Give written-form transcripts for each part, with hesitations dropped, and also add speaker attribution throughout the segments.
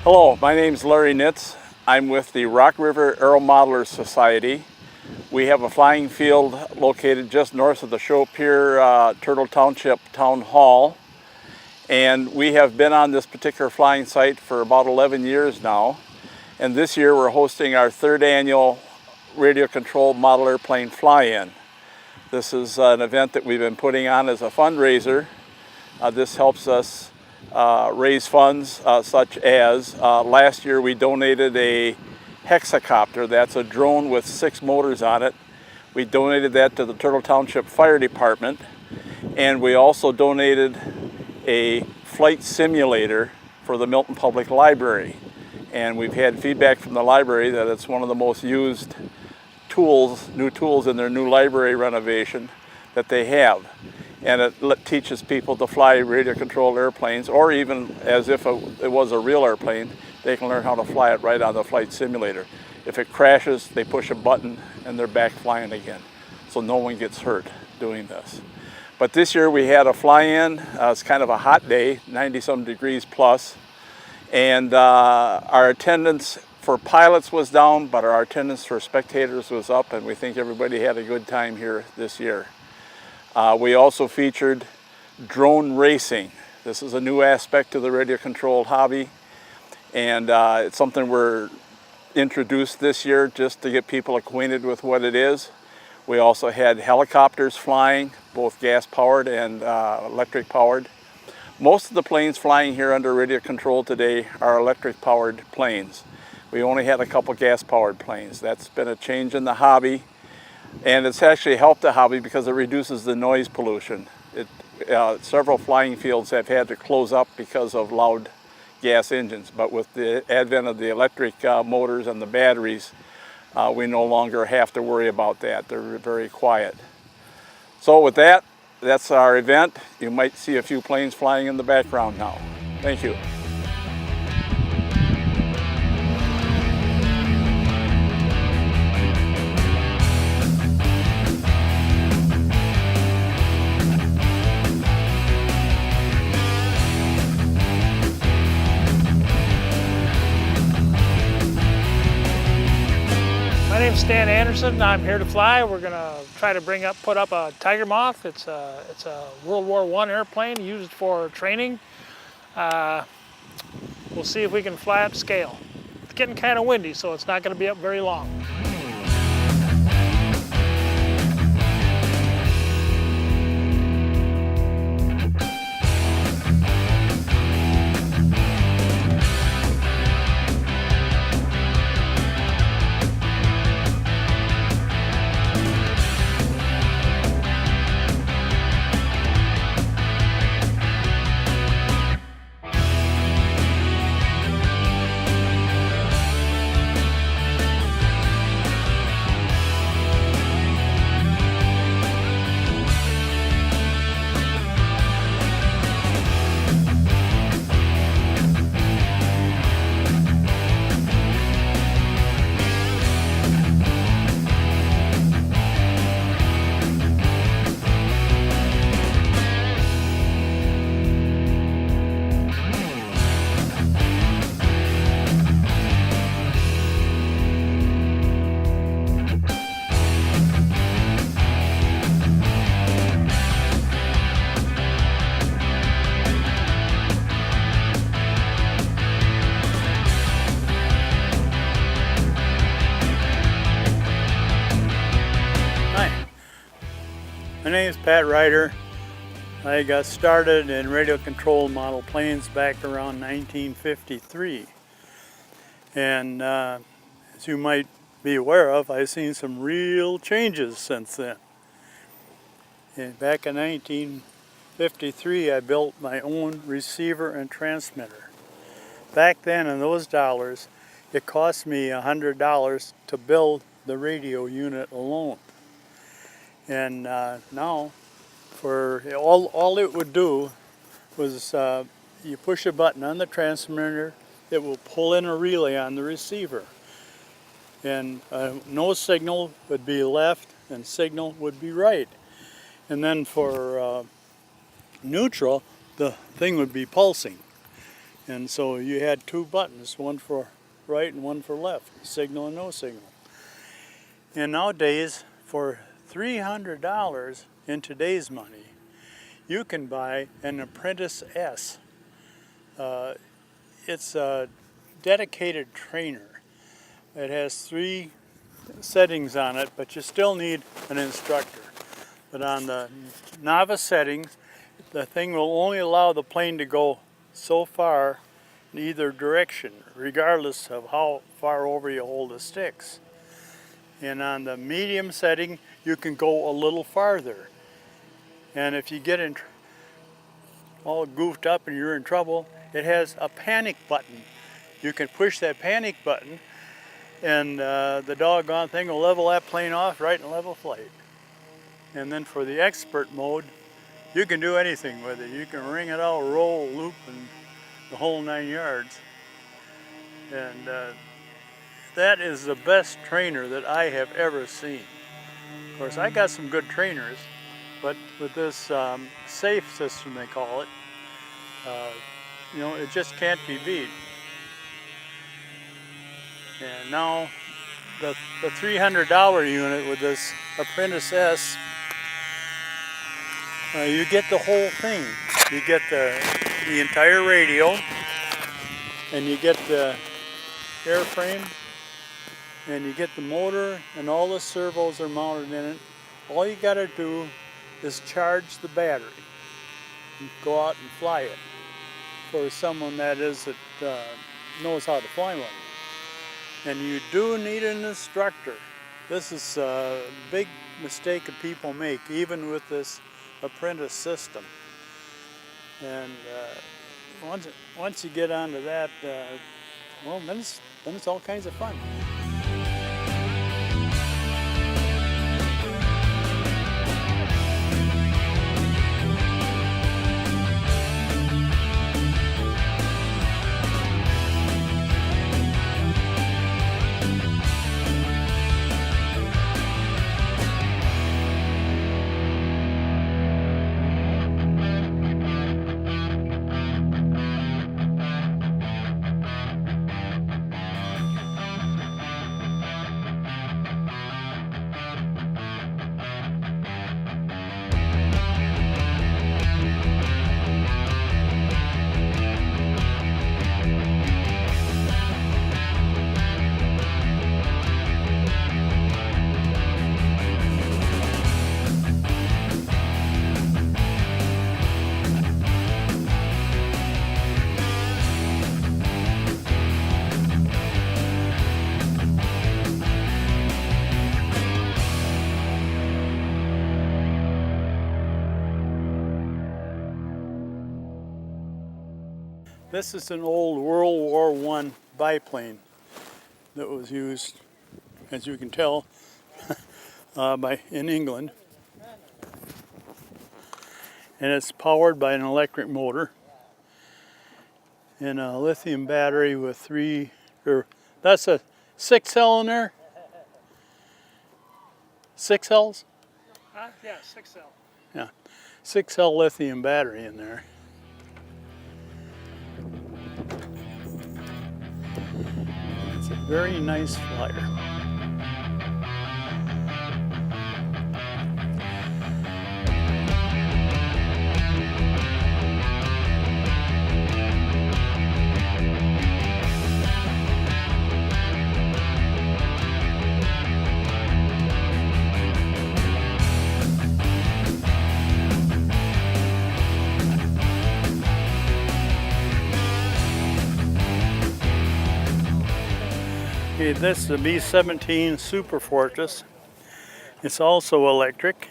Speaker 1: Hello, my name is Larry Nitz. I'm with the Rock River Aero Modelers Society. We have a flying field located just north of the Shopiere Turtle Township Town Hall. And we have been on this particular flying site for about 11 years now. And this year we're hosting our third annual radio controlled model airplane fly-in. This is an event that we've been putting on as a fundraiser. This helps us raise funds such as last year we donated a hexacopter. That's a drone with 6 motors on it. We donated that to the Turtle Township Fire Department, and we also donated a flight simulator for the Milton Public Library. And we've had feedback from the library that it's one of the most used tools, new tools in their new library renovation that they have. And it teaches people to fly radio-controlled airplanes, or even as if it was a real airplane, they can learn how to fly it right on the flight simulator. If it crashes, they push a button and they're back flying again. So no one gets hurt doing this. But this year we had a fly-in. It's kind of a hot day, 90-some degrees plus. And our attendance for pilots was down, but our attendance for spectators was up, and we think everybody had a good time here this year. We also featured drone racing. This is a new aspect to the radio-controlled hobby, and it's something we're introduced this year just to get people acquainted with what it is. We also had helicopters flying, both gas-powered and electric-powered. Most of the planes flying here under radio control today are electric-powered planes. We only had a couple gas-powered planes. That's been a change in the hobby. And it's actually helped the hobby because it reduces the noise pollution. Several flying fields have had to close up because of loud gas engines, but with the advent of the electric motors and the batteries, we no longer have to worry about that. They're very quiet. So with that, that's our event. You might see a few planes flying in the background now. Thank you.
Speaker 2: My name's Stan Anderson. I'm here to fly. We're going to try to put up a Tiger Moth. It's a World War I airplane used for training. We'll see if we can fly up scale. It's getting kind of windy, so it's not going to be up very long.
Speaker 3: My name is Pat Ryder. I got started in radio controlled model planes back around 1953. And as you might be aware of, I've seen some real changes since then. And back in 1953, I built my own receiver and transmitter. Back then, in those dollars, it cost me $100 to build the radio unit alone. And now, for all it would do was you push a button on the transmitter, it will pull in a relay on the receiver. And no signal would be left and signal would be right. And then for neutral, the thing would be pulsing. And so you had two buttons, one for right and one for left, signal and no signal. And nowadays, for $300 in today's money, you can buy an Apprentice S. It's a dedicated trainer. It has 3 settings on it, but you still need an instructor. But on the novice setting, the thing will only allow the plane to go so far in either direction, regardless of how far over you hold the sticks. And on the medium setting, you can go a little farther. And if you get all goofed up and you're in trouble, it has a panic button. You can push that panic button and the doggone thing will level that plane off right in level flight. And then for the expert mode, you can do anything with it. You can ring it out, roll, loop, and the whole 9 yards. And that is the best trainer that I have ever seen. Of course, I got some good trainers, but with this safe system, they call it, you know, it just can't be beat. And now the $300 unit with this Apprentice S, you get the whole thing. You get the entire radio, and you get the airframe, and you get the motor, and all the servos are mounted in it. All you got to do is charge the battery and go out and fly it for someone that knows how to fly one. And you do need an instructor. This is a big mistake that people make, even with this Apprentice system. And once you get onto that, well, then it's all kinds of fun. This is an old World War I biplane that was used, as you can tell, in England. And it's powered by an electric motor and a lithium battery with that's a 6-cell in there? 6 cells?
Speaker 2: Yeah, 6-cell.
Speaker 3: Yeah, 6-cell lithium battery in there. It's a very nice flyer. Okay, this is the B-17 Super Fortress. It's also electric,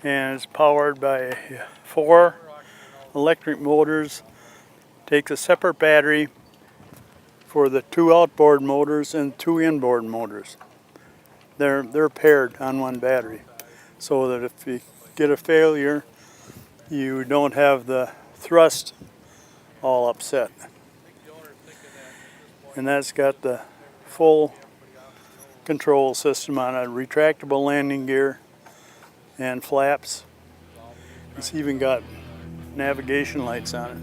Speaker 3: and it's powered by 4 electric motors. Takes a separate battery for the 2 outboard motors and 2 inboard motors. They're paired on one battery, so that if you get a failure, you don't have the thrust all upset. And that's got the full control system on a retractable landing gear and flaps. It's even got navigation lights on it.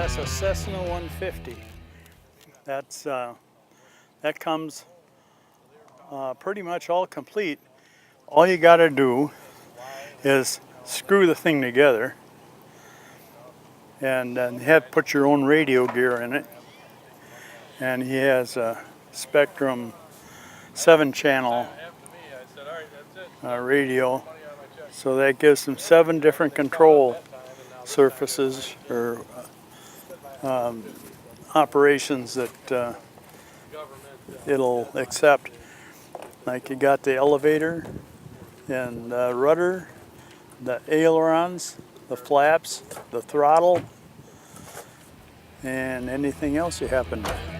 Speaker 3: That's a Cessna 150. That comes pretty much all complete. All you got to do is screw the thing together, and then you have to put your own radio gear in it. And he has a Spectrum 7-channel radio, so that gives him 7 different control surfaces or operations that it'll accept. Like you got the elevator and rudder, the ailerons, the flaps, the throttle, and anything else you happen to